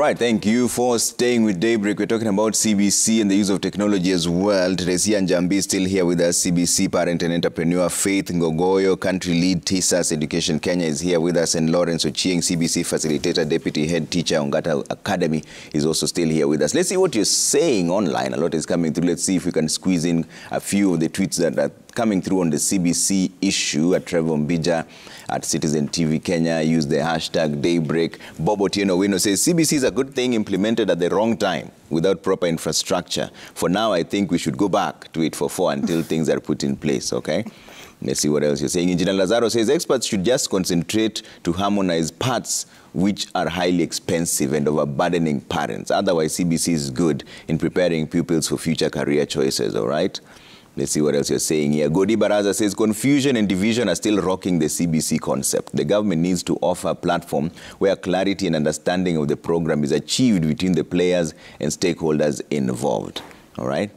right, thank you for staying with Daybreak. We're talking about CBC and the use of technology as well. Teresia Njambi is still here with us, CBC parent and entrepreneur. Faith Ngogoyo, country lead, TISAS Education Kenya is here with us, and Lawrence Ochieng, CBC facilitator, deputy head teacher, Ongata Academy, is also still here with us. Let's see what you're saying online. A lot is coming through. Let's see if we can squeeze in a few of the tweets that are coming through on the CBC issue. At Trevor Mbija at Citizen TV Kenya, use the hashtag Daybreak. Bob Otieno Wino says, CBC is a good thing implemented at the wrong time without proper infrastructure. For now, I think we should go back to it for 4 until things are put in place, okay? Let's see what else you're saying. Engineer Lazaro says, experts should just concentrate to harmonize parts which are highly expensive and overburdening parents. Otherwise, CBC is good in preparing pupils for future career choices, all right? Let's see what else you're saying here. Godi Baraza says, confusion and division are still rocking the CBC concept. The government needs to offer a platform where clarity and understanding of the program is achieved between the players and stakeholders involved. All right?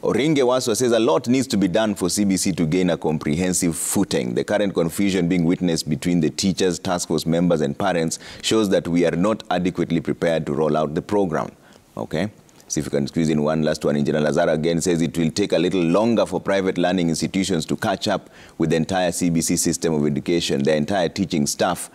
Oringe Waswa says, a lot needs to be done for CBC to gain a comprehensive footing. The current confusion being witnessed between the teachers, task force members, and parents shows that we are not adequately prepared to roll out the program. Okay? See if we can squeeze in one last one. Engineer Lazara again says it will take a little longer for private learning institutions to catch up with the entire CBC system of education. The entire teaching staff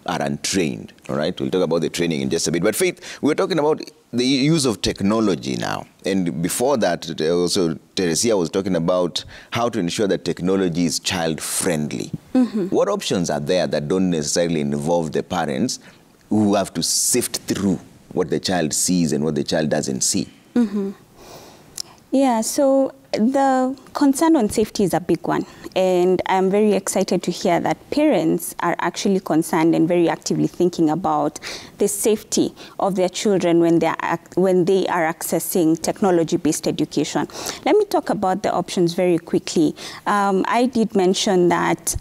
are untrained. All right, we'll talk about the training in just a bit. But Faith, we're talking about the use of technology now. And before that, also Teresia was talking about how to ensure that technology is child-friendly. What options are there that don't necessarily involve the parents who have to sift through what the child sees and what the child doesn't see? Yeah, so the concern on safety is a big one. And I'm very excited to hear that parents are actually concerned and very actively thinking about the safety of their children when they are accessing technology-based education. Let me talk about the options very quickly. I did mention that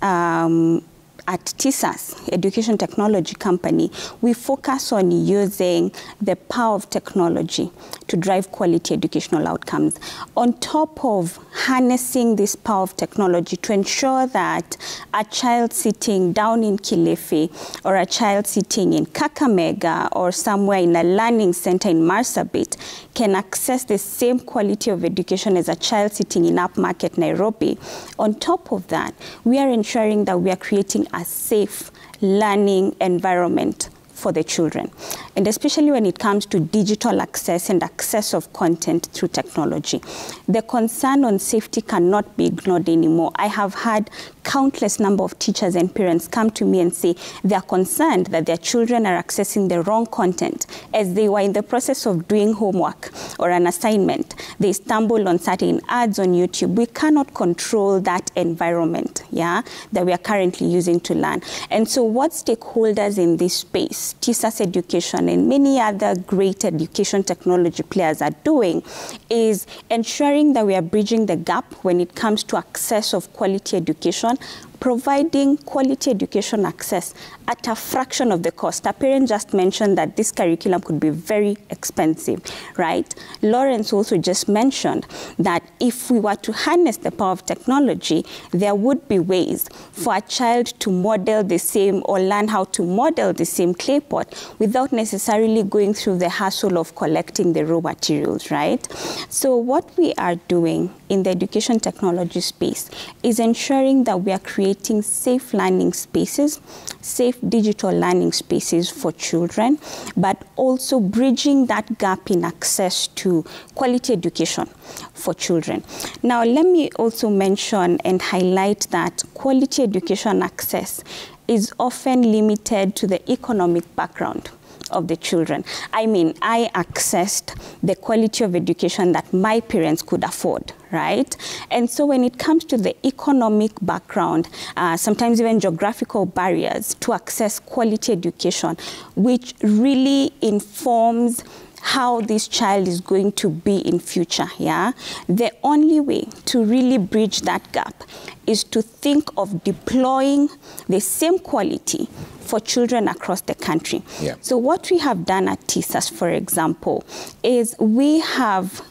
at TISAS, Education Technology Company, we focus on using the power of technology to drive quality educational outcomes. On top of harnessing this power of technology to ensure that a child sitting down in Kilifi or a child sitting in Kakamega or somewhere in a learning center in Marsabit can access the same quality of education as a child sitting in Upmarket, Nairobi. On top of that, we are ensuring that we are creating a safe learning environment for the children, and especially when it comes to digital access and access of content through technology. The concern on safety cannot be ignored anymore. I have had countless number of teachers and parents come to me and say they are concerned that their children are accessing the wrong content as they were in the process of doing homework or an assignment. They stumble on certain ads on YouTube. We cannot control that environment, yeah, that we are currently using to learn. And so what stakeholders in this space, TISAS Education and many other great education technology players are doing is ensuring that we are bridging the gap when it comes to access of quality education, providing quality education access at a fraction of the cost. A parent just mentioned that this curriculum could be very expensive, right? Lawrence also just mentioned that if we were to harness the power of technology, there would be ways for a child to model the same or learn how to model the same clay pot without necessarily going through the hassle of collecting the raw materials, right? So what we are doing in the education technology space is ensuring that we are creating safe learning spaces, safe digital learning spaces for children, but also bridging that gap in access to quality education for children. Now, let me also mention and highlight that quality education access is often limited to the economic background of the children. I mean, I accessed the quality of education that my parents could afford, right? And so when it comes to the economic background, sometimes even geographical barriers to access quality education, which really informs how this child is going to be in future, yeah? The only way to really bridge that gap is to think of deploying the same quality for children across the country. Yeah. So what we have done at TISAS, for example, is we have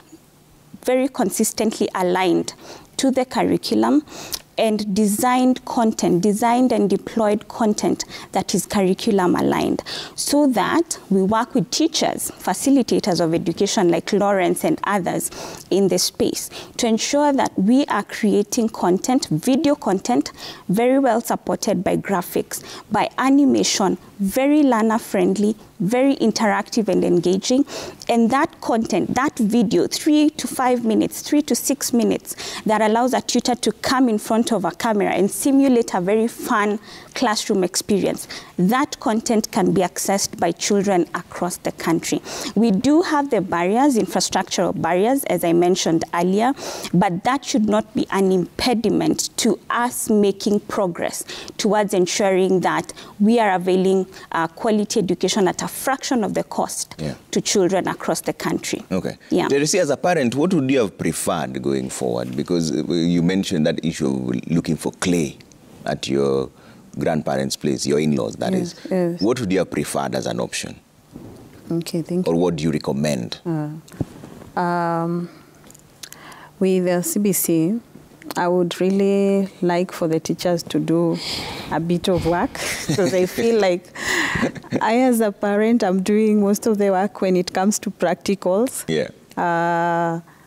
very consistently aligned to the curriculum and designed and deployed content that is curriculum aligned, so that we work with teachers, facilitators of education like Lawrence and others in the space to ensure that we are creating content, video content, very well supported by graphics, by animation, very learner-friendly, very interactive and engaging. And that content, that video, 3 to 5 minutes, 3 to 6 minutes, that allows a tutor to come in front of a camera and simulate a very fun classroom experience. That content can be accessed by children across the country. We do have the barriers, infrastructural barriers, as I mentioned earlier, but that should not be an impediment to us making progress towards ensuring that we are availing quality education at a fraction of the cost to children across the country. Okay. Yeah. Teresi, as a parent, what would you have preferred going forward? Because you mentioned that issue of looking for clay at your grandparents' place, your in-laws, that is. Yes. What would you have preferred as an option? Okay, thank you. Or what do you recommend? With the CBC, I would really like for the teachers to do a bit of work, because I feel like I, as a parent, I'm doing most of the work when it comes to practicals. Yeah.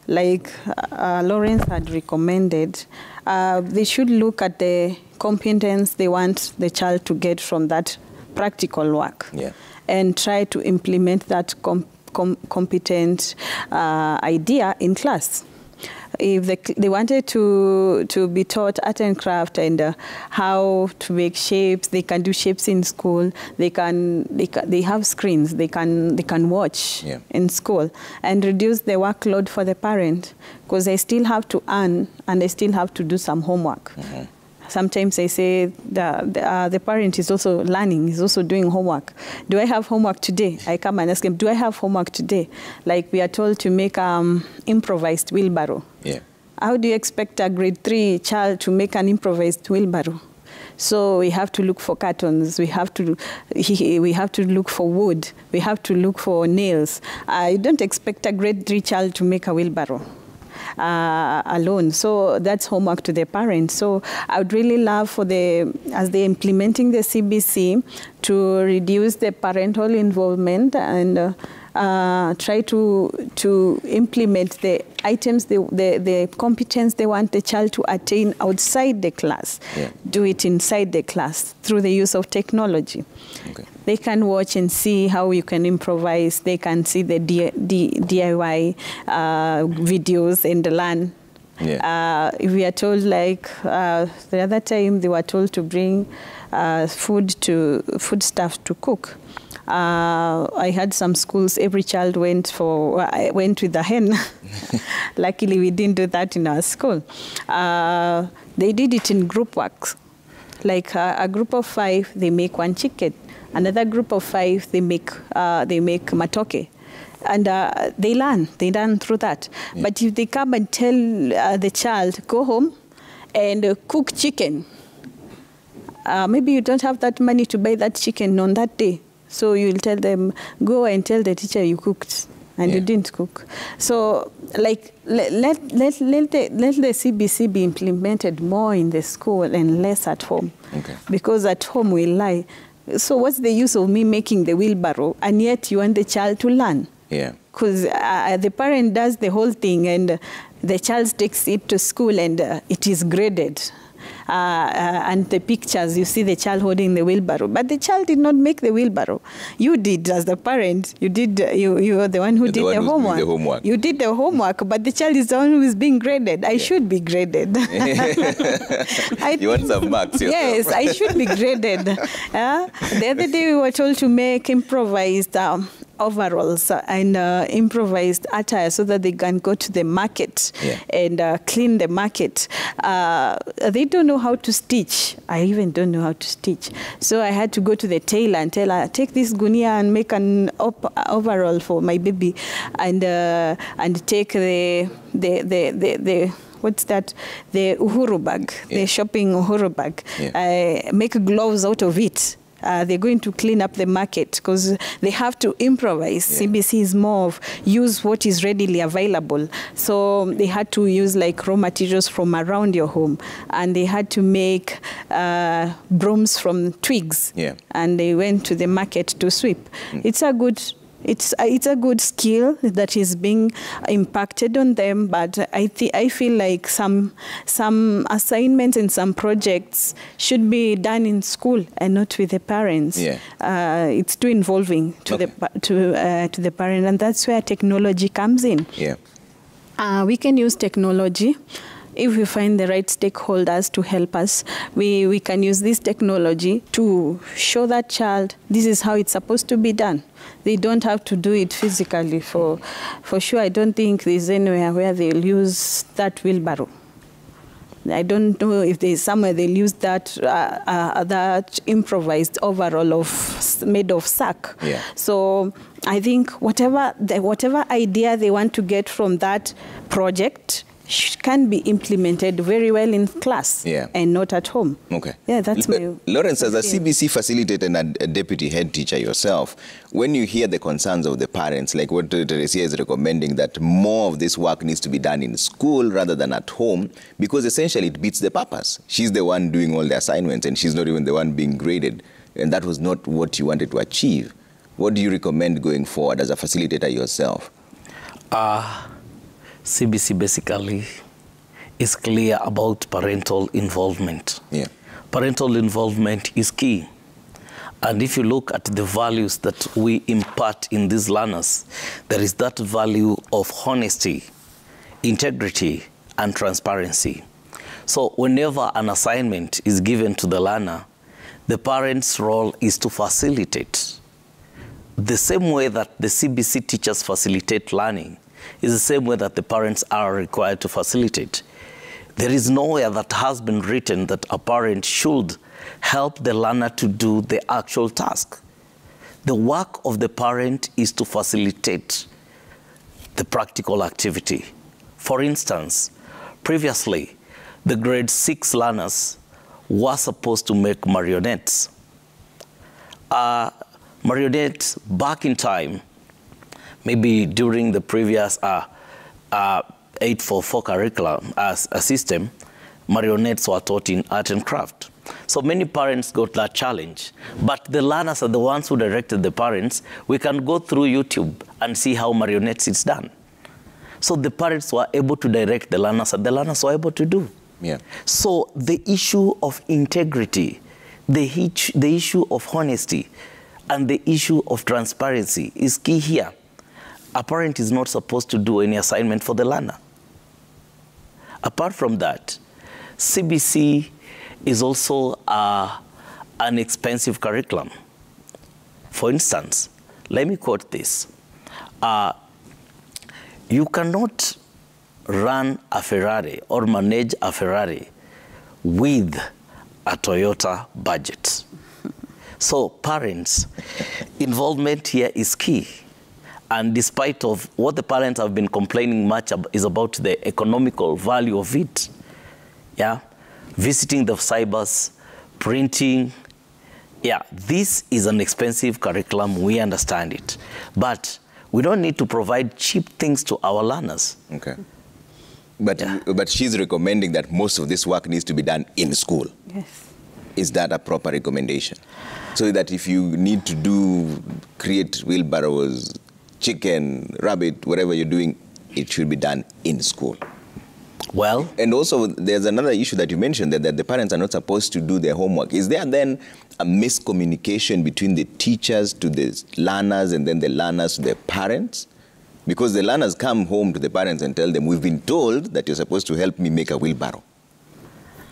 Like Lawrence had recommended, they should look at the competence they want the child to get from that practical work, and try to implement that competent idea in class. If they wanted to be taught art and craft and how to make shapes, they can do shapes in school. They have screens. They can watch in school and reduce the workload for the parent, because they still have to earn and they still have to do some homework. Sometimes I say the parent is also learning, is also doing homework. Do I have homework today? I come and ask him, do I have homework today? Like we are told to make improvised wheelbarrow. Yeah. How do you expect a grade 3 child to make an improvised wheelbarrow? So we have to look for cartons. We have to look for wood. We have to look for nails. I don't expect a grade 3 child to make a wheelbarrow alone. So that's homework to the parents. So I would really love for as they're implementing the CBC, to reduce the parental involvement and try to implement the items, the competence they want the child to attain outside the class. Do it inside the class through the use of technology. Okay. They can watch and see how you can improvise. They can see the DIY videos and learn. We are told, like the other time, they were told to bring foodstuff to cook. I had some schools, every child went with a hen. Luckily, we didn't do that in our school. They did it in group works. Like a group of 5, they make 1 chicken. Another group of 5, they make matoke. And they learn through that. But if they come and tell the child, go home and cook chicken, maybe you don't have that money to buy that chicken on that day. So you'll tell them, go and tell the teacher you cooked and you didn't cook. So like let the CBC be implemented more in the school and less at home. Okay. Because at home we lie. So what's the use of me making the wheelbarrow and yet you want the child to learn? Yeah. Because the parent does the whole thing and the child takes it to school and it is graded. And the pictures, you see the child holding the wheelbarrow. But the child did not make the wheelbarrow. You did as the parent. You did. You were the one who did the homework. You did the homework, but the child is the one who is being graded. I should be graded. You want some marks yourself. Yes, I should be graded. The other day we were told to make improvised overalls and improvised attire so that they can go to the market and clean the market. They don't know how to stitch. I even don't know how to stitch. So I had to go to the tailor and tell her, take this gunia and make an overall for my baby, and take the what's that? The Uhuru bag, the shopping Uhuru bag. Make gloves out of it. they're going to clean up the market, because they have to improvise. Yeah. CBC is more of use what is readily available. So they had to use like raw materials from around your home, and they had to make brooms from twigs. Yeah. And they went to the market to sweep. It's a good skill that is being impacted on them, but I feel like some assignments and some projects should be done in school and not with the parents. Yeah. It's too involving to the parent, and that's where technology comes in. Yeah. We can use technology. If we find the right stakeholders to help us, we can use this technology to show that child this is how it's supposed to be done. They don't have to do it physically. For sure, I don't think there's anywhere where they'll use that wheelbarrow. I don't know if there's somewhere they'll use that improvised overall made of sack. Yeah. So I think whatever idea they want to get from that project can be implemented very well in class, yeah, and not at home. Okay. Yeah, that's my... Lawrence, as a CBC facilitator and a deputy head teacher yourself, when you hear the concerns of the parents, like what Teresia is recommending, that more of this work needs to be done in school rather than at home, because essentially it beats the purpose. She's the one doing all the assignments, and she's not even the one being graded, and that was not what you wanted to achieve. What do you recommend going forward as a facilitator yourself? CBC basically is clear about parental involvement. Yeah. Parental involvement is key. And if you look at the values that we impart in these learners, there is that value of honesty, integrity, and transparency. So whenever an assignment is given to the learner, the parent's role is to facilitate. The same way that the CBC teachers facilitate learning is the same way that the parents are required to facilitate. There is nowhere that has been written that a parent should help the learner to do the actual task. The work of the parent is to facilitate the practical activity. For instance, previously, the grade 6 learners were supposed to make marionettes. Marionettes back in time, maybe during the previous 844 curriculum as a system, marionettes were taught in art and craft. So many parents got that challenge. But the learners are the ones who directed the parents. We can go through YouTube and see how marionettes is done. So the parents were able to direct the learners, and the learners were able to do. Yeah. So the issue of integrity, the issue of honesty, and the issue of transparency is key here. A parent is not supposed to do any assignment for the learner. Apart from that, CBC is also an expensive curriculum. For instance, let me quote this. You cannot run a Ferrari or manage a Ferrari with a Toyota budget. So parents' involvement here is key. And despite of what the parents have been complaining much is about the economical value of it, yeah, visiting the cybers, printing, yeah, this is an expensive curriculum, we understand it. But we don't need to provide cheap things to our learners. Okay. But she's recommending that most of this work needs to be done in school. Yes. Is that a proper recommendation? So that if you need to create wheelbarrows, chicken, rabbit, whatever you're doing, it should be done in school. Well, and also there's another issue that you mentioned, that the parents are not supposed to do their homework. Is there then a miscommunication between the teachers to the learners and then the learners to the parents? Because the learners come home to the parents and tell them, we've been told that you're supposed to help me make a wheelbarrow.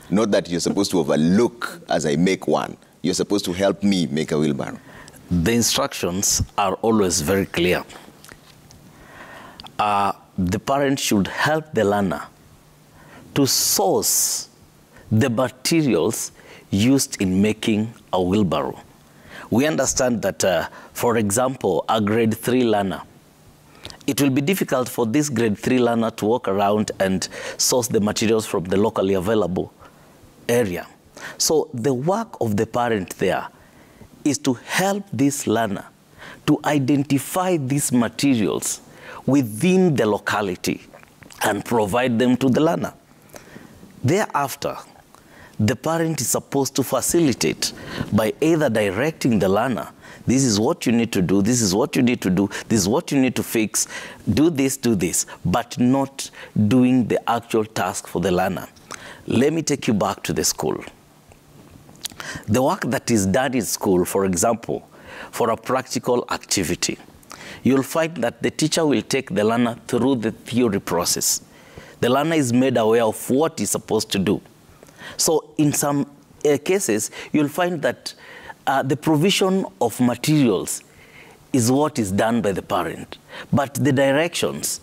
Not that you're supposed to overlook as I make one. You're supposed to help me make a wheelbarrow. The instructions are always very clear. The parent should help the learner to source the materials used in making a wheelbarrow. We understand that, for example, a grade 3 learner, it will be difficult for this grade 3 learner to walk around and source the materials from the locally available area. So the work of the parent there is to help this learner to identify these materials within the locality and provide them to the learner. Thereafter, the parent is supposed to facilitate by either directing the learner, this is what you need to do, this is what you need to do, this is what you need to fix, do this, but not doing the actual task for the learner. Let me take you back to the school. The work that is done in school, for example, for a practical activity, you'll find that the teacher will take the learner through the theory process. The learner is made aware of what he's supposed to do. So in some cases, you'll find that the provision of materials is what is done by the parent. But the directions,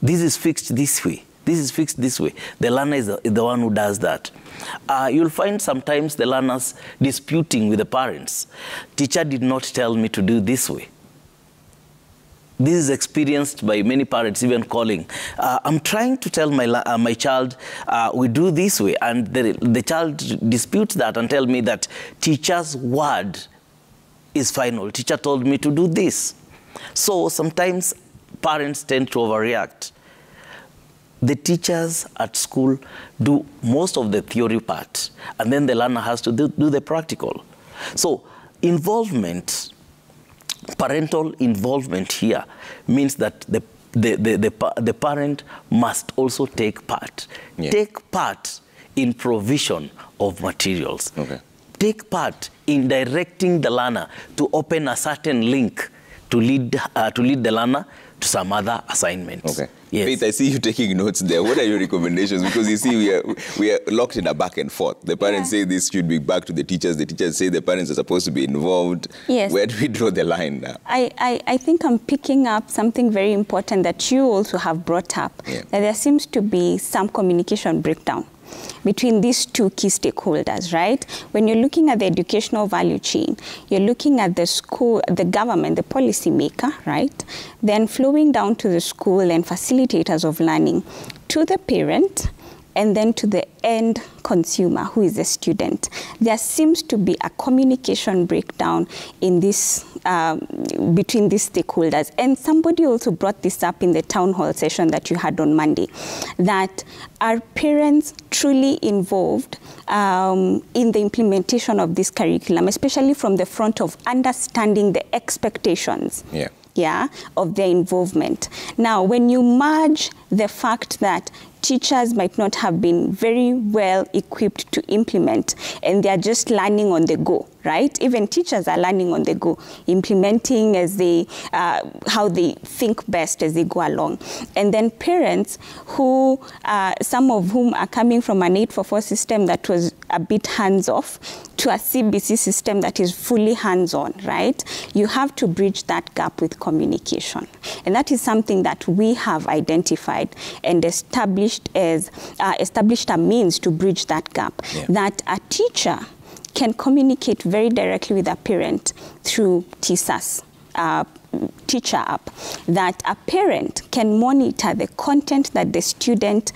this is fixed this way, this is fixed this way. The learner is the one who does that. You'll find sometimes the learners disputing with the parents. Teacher did not tell me to do this way. This is experienced by many parents, even calling. I'm trying to tell my child, we do this way, and the child disputes that and tell me that teacher's word is final. Teacher told me to do this. So sometimes parents tend to overreact. The teachers at school do most of the theory part, and then the learner has to do the practical. So involvement, parental involvement here means that the parent must also take part. Yeah. Take part in provision of materials. Okay. Take part in directing the learner to open a certain link to lead the learner to some other assignments. Okay. Yes. Faith, I see you taking notes there. What are your recommendations? Because you see, we are locked in a back and forth. The parents say this should be back to the teachers. The teachers say the parents are supposed to be involved. Yes. Where do we draw the line now? I think I'm picking up something very important that you also have brought up, that there seems to be some communication breakdown between these two key stakeholders, right? When you're looking at the educational value chain, you're looking at the school, the government, the policy maker, right? Then flowing down to the school and facilitators of learning, to the parent, and then to the end consumer, who is the student. There seems to be a communication breakdown in this, between these stakeholders. And somebody also brought this up in the town hall session that you had on Monday, that are parents truly involved in the implementation of this curriculum, especially from the front of understanding the expectations of their involvement. Now, when you merge the fact that teachers might not have been very well equipped to implement, and they're just learning on the go, right? Even teachers are learning on the go, implementing as they, how they think best as they go along. And then parents who, some of whom are coming from an 844 system that was a bit hands-off to a CBC system that is fully hands-on, right? You have to bridge that gap with communication. And that is something that we have identified and established a means to bridge that gap, that a teacher can communicate very directly with a parent through TSAS, teacher app, that a parent can monitor the content that the student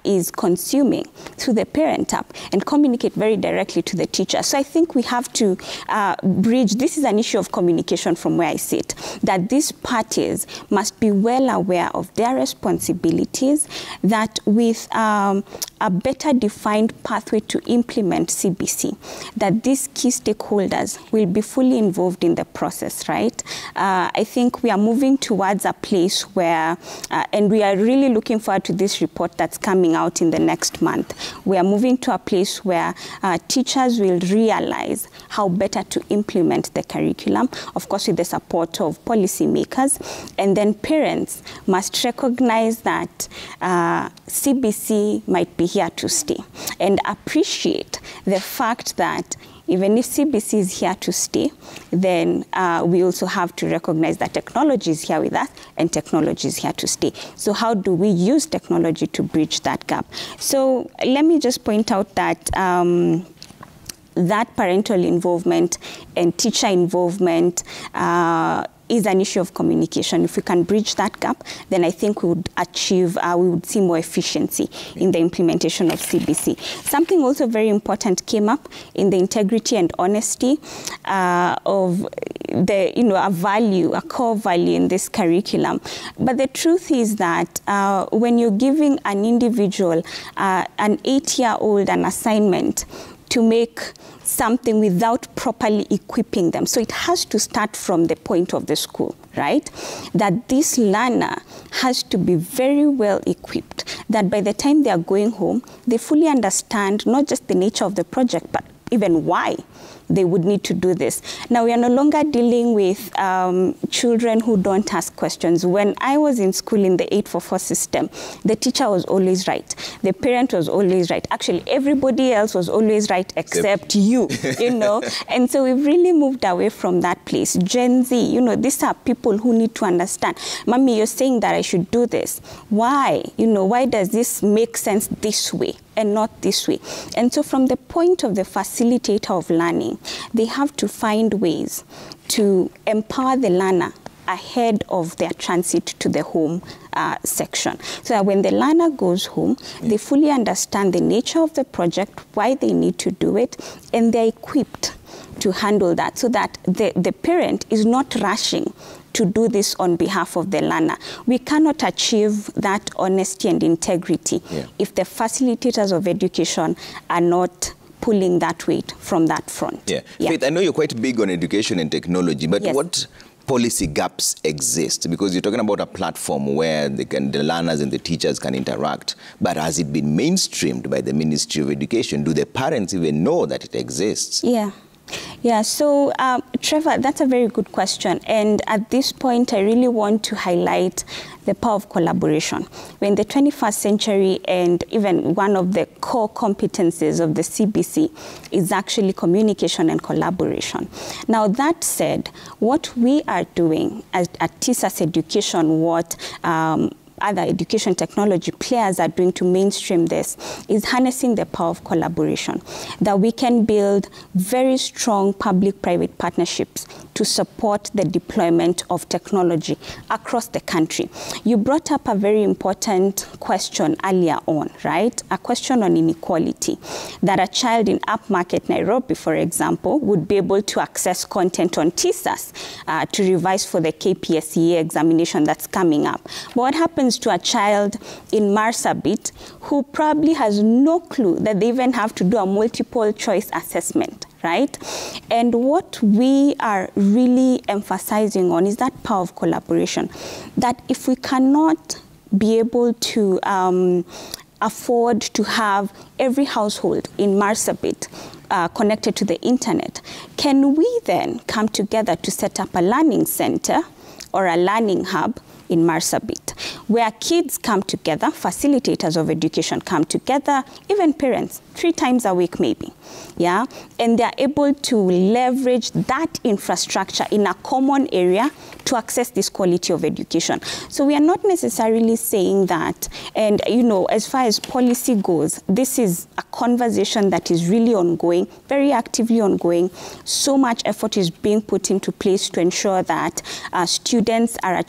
is consuming through the parent app and communicate very directly to the teacher. So I think we have to bridge, this is an issue of communication from where I sit, that these parties must be well aware of their responsibilities, that with a better defined pathway to implement CBC, that these key stakeholders will be fully involved in the process, right? I think we are moving towards a place where, and we are really looking forward to this report that's coming out in the next month. We are moving to a place where teachers will realize how better to implement the curriculum, of course with the support of policymakers, and then parents must recognize that CBC might be here to stay and appreciate the fact that even if CBC is here to stay, then we also have to recognize that technology is here with us and technology is here to stay. So how do we use technology to bridge that gap? So let me just point out that that parental involvement and teacher involvement is an issue of communication. If we can bridge that gap, then I think we would achieve, we would see more efficiency in the implementation of CBC. Something also very important came up in the integrity and honesty of the, a value, a core value in this curriculum. But the truth is that when you're giving an individual, an 8-year-old, an assignment to make something without properly equipping them. So it has to start from the point of the school, right? That this learner has to be very well equipped, that by the time they are going home, they fully understand not just the nature of the project, but even why they would need to do this. Now, we are no longer dealing with children who don't ask questions. When I was in school in the 844 system, the teacher was always right. The parent was always right. Actually, everybody else was always right except you, And so we've really moved away from that place. Gen Z, these are people who need to understand. Mommy, you're saying that I should do this. Why? Why does this make sense this way and not this way? And so from the point of the facilitator of learning, they have to find ways to empower the learner ahead of their transit to the home section. So that when the learner goes home, they fully understand the nature of the project, why they need to do it, and they're equipped to handle that, so that the parent is not rushing to do this on behalf of the learner. We cannot achieve that honesty and integrity if the facilitators of education are not pulling that weight from that front. Faith, I know you're quite big on education and technology, but what policy gaps exist? Because you're talking about a platform where the learners and the teachers can interact, but has it been mainstreamed by the Ministry of Education? Do the parents even know that it exists? So Trevor, that's a very good question. And at this point, I really want to highlight the power of collaboration. We're in the 21st century, and even one of the core competencies of the CBC is actually communication and collaboration. Now, that said, what we are doing at TISAS Education, what other education technology players are doing to mainstream this, is harnessing the power of collaboration, that we can build very strong public-private partnerships to support the deployment of technology across the country. You brought up a very important question earlier on, right? A question on inequality, that a child in upmarket Nairobi, for example, would be able to access content on TISAS to revise for the KPSEA examination that's coming up. But what happens to a child in Marsabit who probably has no clue that they even have to do a multiple choice assessment, right? And what we are really emphasizing on is that power of collaboration, that if we cannot be able to afford to have every household in Marsabit connected to the internet, can we then come together to set up a learning center or a learning hub in Marsabit, where kids come together, facilitators of education come together, even parents, 3 times a week maybe, and they're able to leverage that infrastructure in a common area to access this quality of education. So we are not necessarily saying that, and as far as policy goes, this is a conversation that is really ongoing, very actively ongoing. So much effort is being put into place to ensure that students are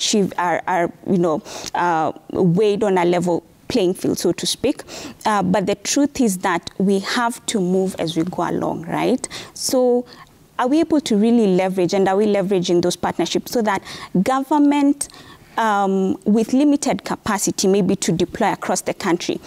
weighed on a level playing field, so to speak. But the truth is that we have to move as we go along, right? So are we able to really leverage, and are we leveraging those partnerships so that government with limited capacity maybe to deploy across the country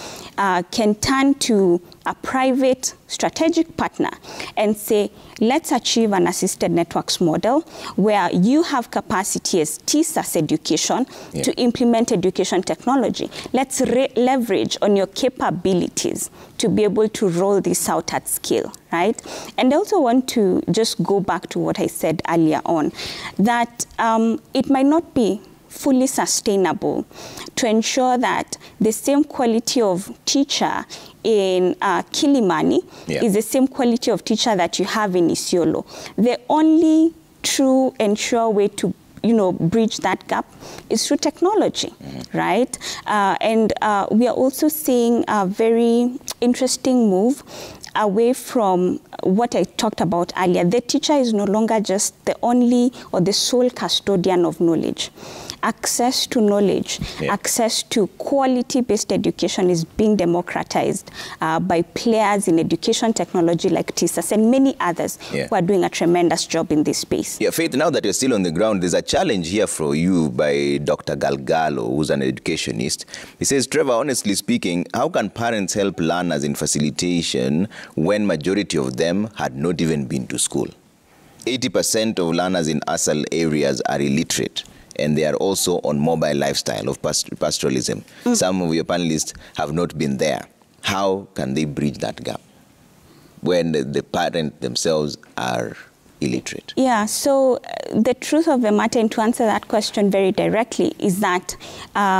can turn to a private strategic partner and say, let's achieve an assisted networks model where you have capacity as TISAS Education to implement education technology. Let's leverage on your capabilities to be able to roll this out at scale, right? And I also want to just go back to what I said earlier on, that it might not be fully sustainable to ensure that the same quality of teacher in Kilimani is the same quality of teacher that you have in Isiolo. The only true and sure way to bridge that gap is through technology, right? And we are also seeing a very interesting move away from what I talked about earlier. The teacher is no longer just the only or the sole custodian of knowledge. Access to knowledge, access to quality-based education is being democratized by players in education technology like TISAS and many others who are doing a tremendous job in this space. Yeah, Faith, now that you're still on the ground, there's a challenge here for you by Dr. Galgalo, who's an educationist. He says, Trevor, honestly speaking, how can parents help learners in facilitation when majority of them had not even been to school? 80% of learners in ASAL areas are illiterate, and they are also on mobile lifestyle of pastoralism. Some of your panelists have not been there. How can they bridge that gap when the parents themselves are illiterate? Yeah, so the truth of the matter, and to answer that question very directly, is that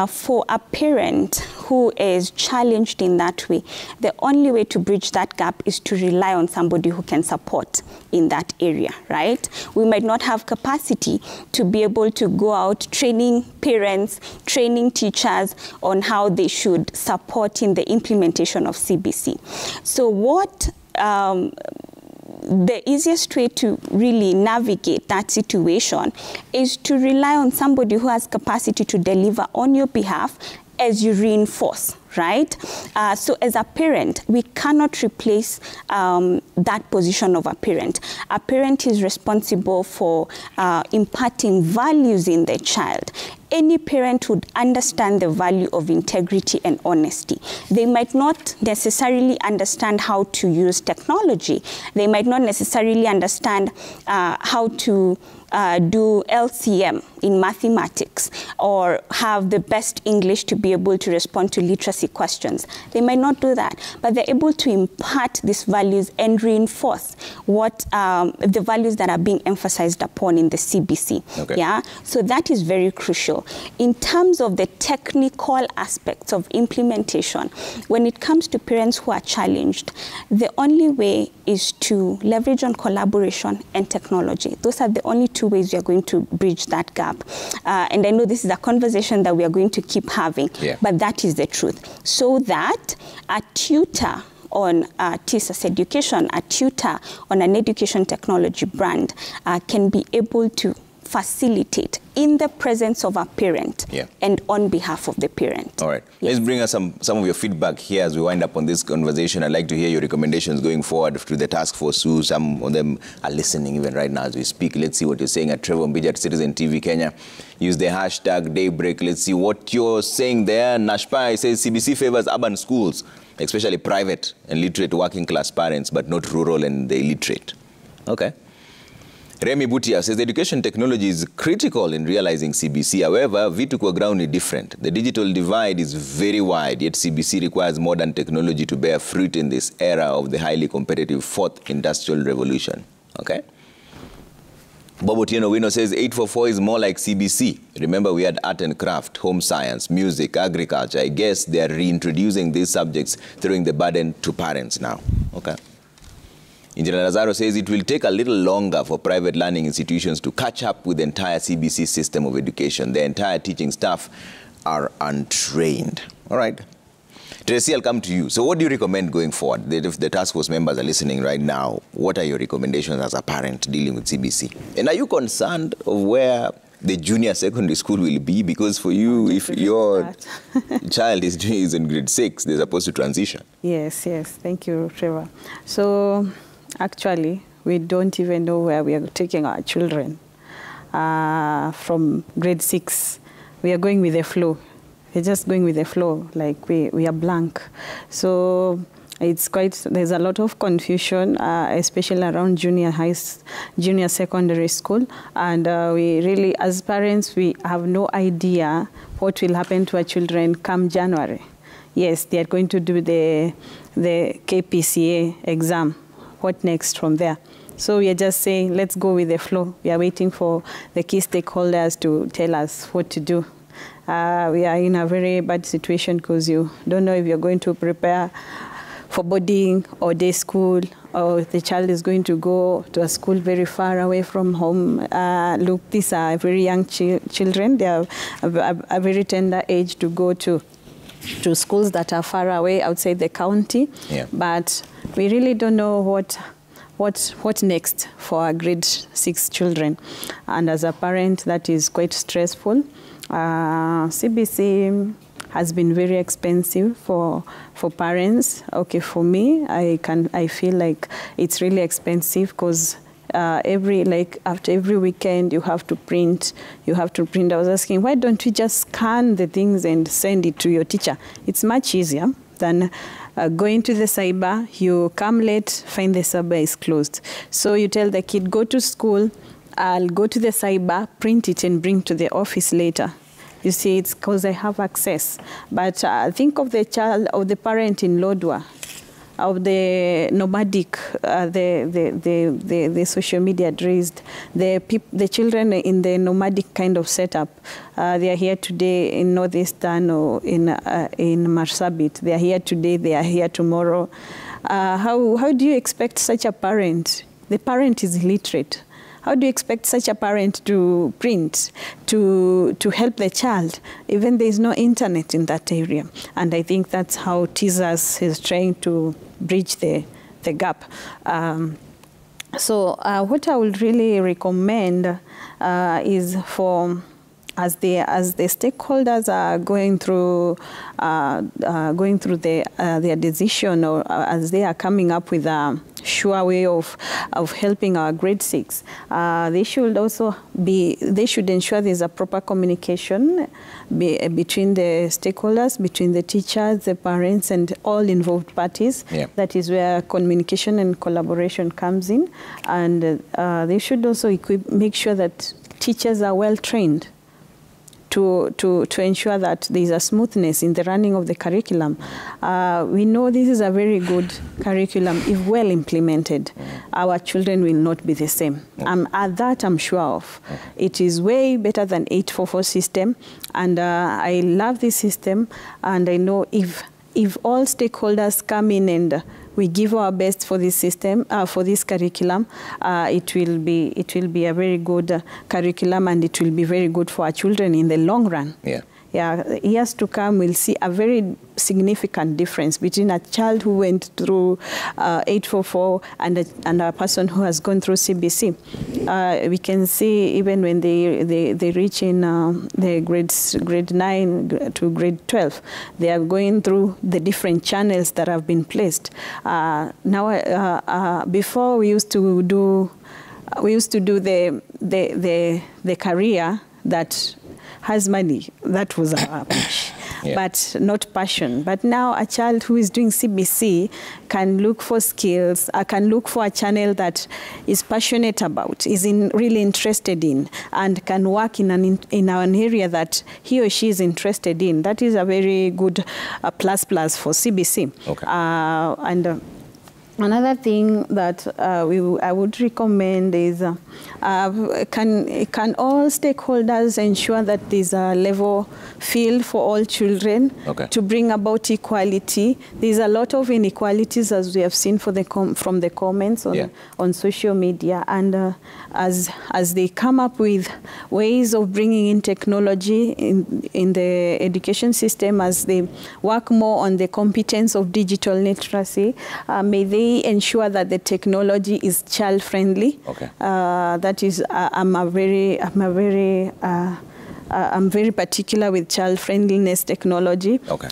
for a parent who is challenged in that way, the only way to bridge that gap is to rely on somebody who can support in that area, right? We might not have capacity to be able to go out training parents, training teachers on how they should support in the implementation of CBC. So what the easiest way to really navigate that situation is to rely on somebody who has capacity to deliver on your behalf as you reinforce, right? So as a parent, we cannot replace that position of a parent. A parent is responsible for imparting values in their child. Any parent would understand the value of integrity and honesty. They might not necessarily understand how to use technology. They might not necessarily understand how to do LCM in mathematics or have the best English to be able to respond to literacy questions. They might not do that, but they're able to impart these values and reinforce what the values that are being emphasized upon in the CBC. Okay. Yeah, so that is very crucial. In terms of the technical aspects of implementation, when it comes to parents who are challenged, the only way is to leverage on collaboration and technology. Those are the only two ways we are going to bridge that gap. And I know this is a conversation that we are going to keep having, but that is the truth. So that a tutor on TISAS education, a tutor on an education technology brand can be able to facilitate in the presence of a parent and on behalf of the parent. All right. Let's bring us some of your feedback here as we wind up on this conversation. I'd like to hear your recommendations going forward to the task force, who some of them are listening even right now as we speak. Let's see what you're saying at Trevor Mbija at Citizen TV Kenya. Use the hashtag Daybreak. Let's see what you're saying there. Nashpai says CBC favors urban schools, especially private and literate working class parents, but not rural and the illiterate. Okay. Remy Butia says education technology is critical in realizing CBC. However, vitu kwa ground is different. The digital divide is very wide, yet CBC requires modern technology to bear fruit in this era of the highly competitive fourth industrial revolution. Okay? Bobo Tieno Wino says 844 is more like CBC. Remember, we had art and craft, home science, music, agriculture. I guess they are reintroducing these subjects, throwing the burden to parents now. Okay. Engineer Lazaro says it will take a little longer for private learning institutions to catch up with the entire CBC system of education. The entire teaching staff are untrained. All right. Tracy, I'll come to you. So what do you recommend going forward? If the task force members are listening right now, what are your recommendations as a parent dealing with CBC? And are you concerned of where the junior secondary school will be? Because for you, if your child is in grade 6, they're supposed to transition. Yes. Thank you, Trevor. So actually, we don't even know where we are taking our children. From grade 6, we are going with the flow. We're just going with the flow, like we are blank. So it's there's a lot of confusion, especially around junior secondary school. And we really, as parents, we have no idea what will happen to our children come January. Yes, they are going to do the KPCA exam. What next from there? So we are just saying, let's go with the flow. We are waiting for the key stakeholders to tell us what to do. We are in a very bad situation because you don't know if you're going to prepare for boarding or day school, or the child is going to go to a school very far away from home. Look, these are very young children. They are a very tender age to go to to schools that are far away outside the county. Yeah. But we really don't know what next for our grade 6 children. And as a parent, that is quite stressful. CBC has been very expensive for parents. Okay, for me, I feel like it's really expensive because after every weekend you have to print. I was asking, why don't you just scan the things and send it to your teacher? It's much easier than going to the cyber. You come late, find the cyber is closed. So you tell the kid, go to school, I'll go to the cyber, print it and bring to the office later. You see, it's because I have access. But think of the child, of the parent in Lodwar, of the nomadic, the social media raised, the children in the nomadic kind of setup. They are here today in Northeastern or in Marsabit. They are here today, they are here tomorrow. How do you expect such a parent? The parent is illiterate. How do you expect such a parent to print, to help the child? Even there is no internet in that area. And I think that's how TSAS is trying to bridge the gap. So what I would really recommend is for, as the stakeholders are going through their decision, or as they are coming up with a sure way of helping our grade 6, they should ensure there's a proper communication between the stakeholders, between the teachers, the parents, and all involved parties. Yeah. That is where communication and collaboration comes in. And they should also make sure that teachers are well trained to ensure that there is a smoothness in the running of the curriculum. We know this is a very good curriculum. If well implemented, our children will not be the same. That I'm sure of. It is way better than 844 system, and I love this system, and I know if all stakeholders come in and we give our best for this system, for this curriculum, it will be a very good curriculum, and it will be very good for our children in the long run. Yeah. Yeah, years to come, we'll see a very significant difference between a child who went through 844 and a person who has gone through CBC. We can see even when they reach in the grade 9 to grade 12, they are going through the different channels that have been placed. Now, before we used to do the career that has money. That was our push, yeah. But not passion. But now a child who is doing CBC can look for skills, can look for a channel that is passionate about, is really interested in, and can work in an area that he or she is interested in. That is a very good plus for CBC. Okay. Another thing that I would recommend is can all stakeholders ensure that there's a level field for all children, okay, to bring about equality. There's a lot of inequalities, as we have seen from the comments on social media, and as they come up with ways of bringing in technology in the education system, as they work more on the competence of digital literacy, may they ensure that the technology is child-friendly. Okay. That is, I'm very particular with child-friendliness technology. Okay.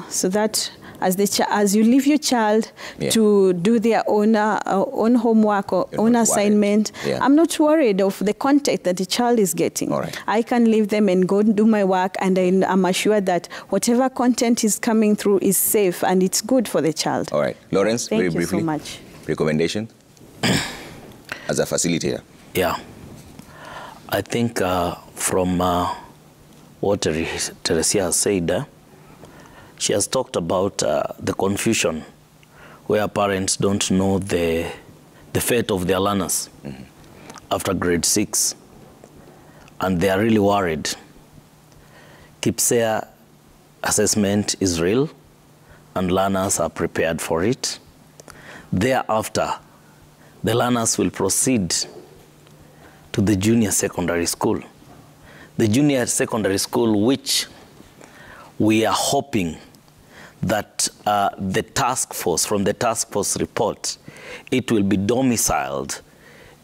So that as you leave your child to do their own homework or own assignment, I'm not worried of the content that the child is getting. All right. I can leave them and go do my work, and I'm assured that whatever content is coming through is safe and it's good for the child. All right. Lawrence, very briefly. Thank you so much. Recommendation as a facilitator? Yeah. I think from what Teresia has said, she has talked about the confusion where parents don't know the fate of their learners after grade 6, and they are really worried. KIPSEA assessment is real, and learners are prepared for it. Thereafter, the learners will proceed to the junior secondary school. The junior secondary school, which we are hoping that the task force, from the task force report, it will be domiciled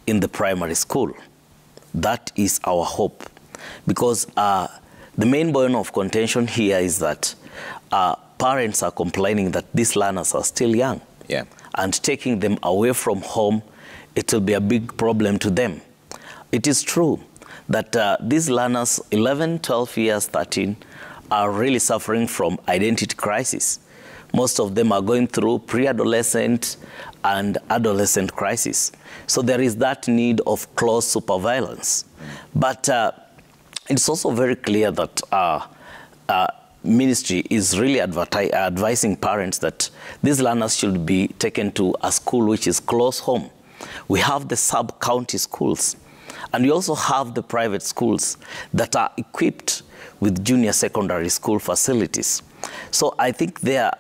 in the primary school. That is our hope. Because the main bone of contention here is that parents are complaining that these learners are still young. Yeah. And taking them away from home, it will be a big problem to them. It is true that these learners, 11, 12 years, 13, are really suffering from identity crisis. Most of them are going through pre-adolescent and adolescent crisis. So there is that need of close surveillance. But it's also very clear that ministry is really advising parents that these learners should be taken to a school which is close home. We have the sub-county schools, and we also have the private schools that are equipped with junior secondary school facilities. So I think there,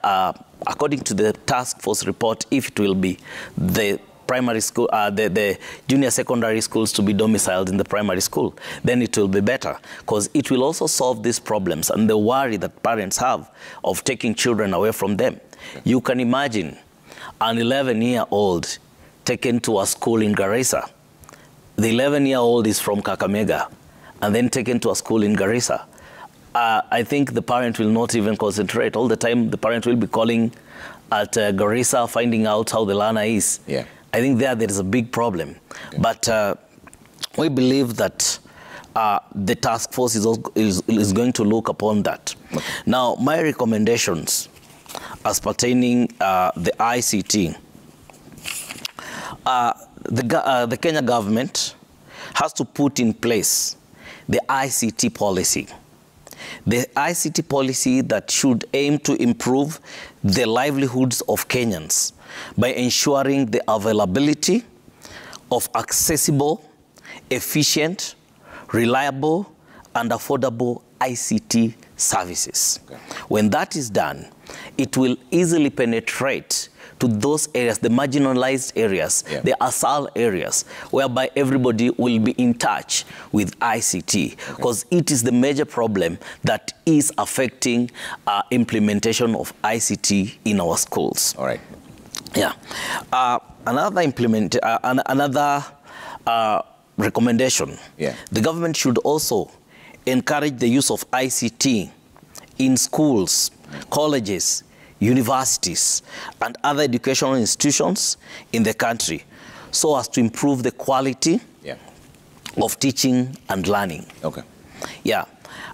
according to the task force report, if it will be the primary school, the junior secondary schools to be domiciled in the primary school, then it will be better, because it will also solve these problems and the worry that parents have of taking children away from them. Okay. You can imagine an 11-year-old taken to a school in Garissa. The 11-year-old is from Kakamega and then taken to a school in Garissa. I think the parent will not even concentrate. All the time the parent will be calling at Garissa, finding out how the learner is. Yeah. I think there is a big problem. Okay. But we believe that the task force is going to look upon that. Okay. Now, my recommendations as pertaining the ICT, the Kenya government has to put in place the ICT policy. The ICT policy that should aim to improve the livelihoods of Kenyans by ensuring the availability of accessible, efficient, reliable, and affordable ICT services. Okay. When that is done, it will easily penetrate to those areas, the marginalized areas, the ASAL areas, whereby everybody will be in touch with ICT, because it is the major problem that is affecting implementation of ICT in our schools. All right. Yeah. Another recommendation, the government should also encourage the use of ICT in schools, colleges, universities, and other educational institutions in the country, so as to improve the quality of teaching and learning. Okay. Yeah.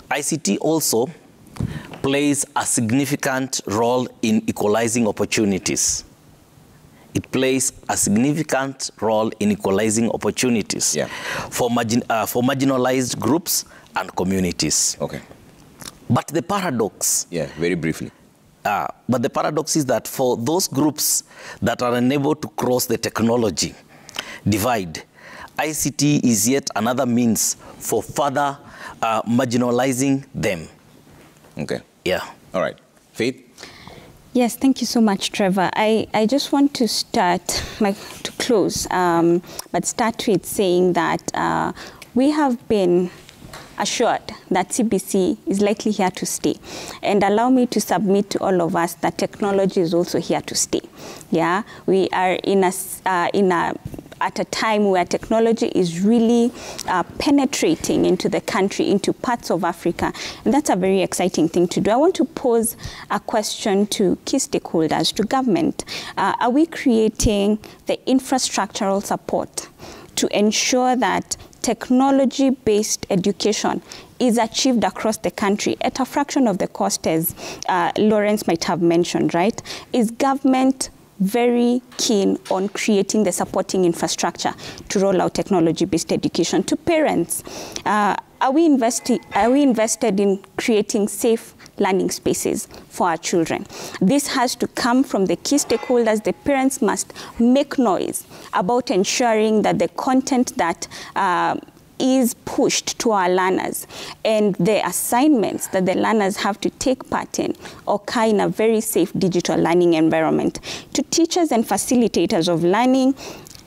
ICT also plays a significant role in equalizing opportunities. It plays a significant role in equalizing opportunities for marginalized groups and communities. Okay. But the paradox... Yeah, very briefly. But the paradox is that for those groups that are unable to cross the technology divide, ICT is yet another means for further marginalizing them. Okay. Yeah. All right. Faith? Yes, thank you so much, Trevor. I just want to start, to close, but start with saying that we have been assured that CBC is likely here to stay. And allow me to submit to all of us that technology is also here to stay. Yeah, we are at a time where technology is really penetrating into the country, into parts of Africa. And that's a very exciting thing to do. I want to pose a question to key stakeholders, to government. Are we creating the infrastructural support to ensure that technology-based education is achieved across the country at a fraction of the cost, as Lawrence might have mentioned, right? Is government very keen on creating the supporting infrastructure to roll out technology-based education to parents? Are we invested in creating safe learning spaces for our children? This has to come from the key stakeholders. The parents must make noise about ensuring that the content that is pushed to our learners and the assignments that the learners have to take part in occur in a very safe digital learning environment. To teachers and facilitators of learning,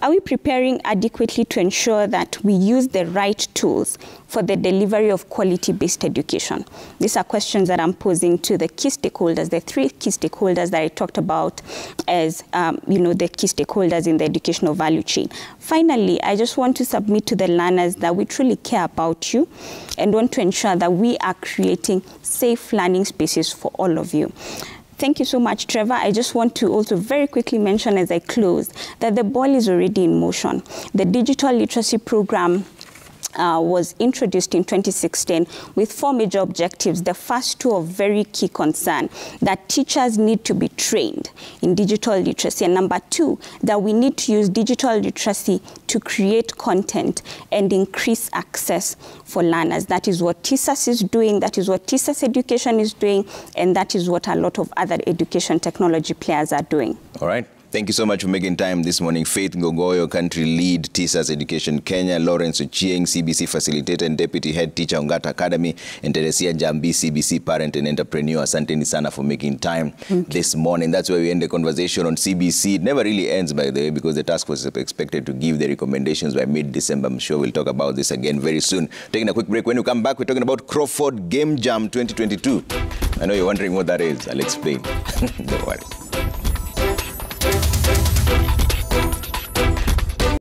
Are we preparing adequately to ensure that we use the right tools for the delivery of quality-based education? These are questions that I'm posing to the key stakeholders, the three key stakeholders that I talked about as the key stakeholders in the educational value chain. Finally, I just want to submit to the learners that we truly care about you and want to ensure that we are creating safe learning spaces for all of you. Thank you so much, Trevor. I just want to also very quickly mention as I close that the ball is already in motion. The digital literacy program was introduced in 2016 with 4 major objectives. The first 2 are very key concern, that teachers need to be trained in digital literacy. And number 2, that we need to use digital literacy to create content and increase access for learners. That is what TISAS is doing, that is what TISAS Education is doing, and that is what a lot of other education technology players are doing. All right. Thank you so much for making time this morning. Faith Ngogoyo, Country Lead, TISAS Education Kenya, Lawrence Ochieng, CBC Facilitator and Deputy Head Teacher, Ongata Academy, and Teresia Njambi, CBC Parent and Entrepreneur. Asanteni sana for making time this morning. That's where we end the conversation on CBC. It never really ends, by the way, because the task force is expected to give the recommendations by mid-December. I'm sure we'll talk about this again very soon. Taking a quick break. When you come back, we're talking about Crawford Game Jam 2022. I know you're wondering what that is. I'll explain. Don't worry.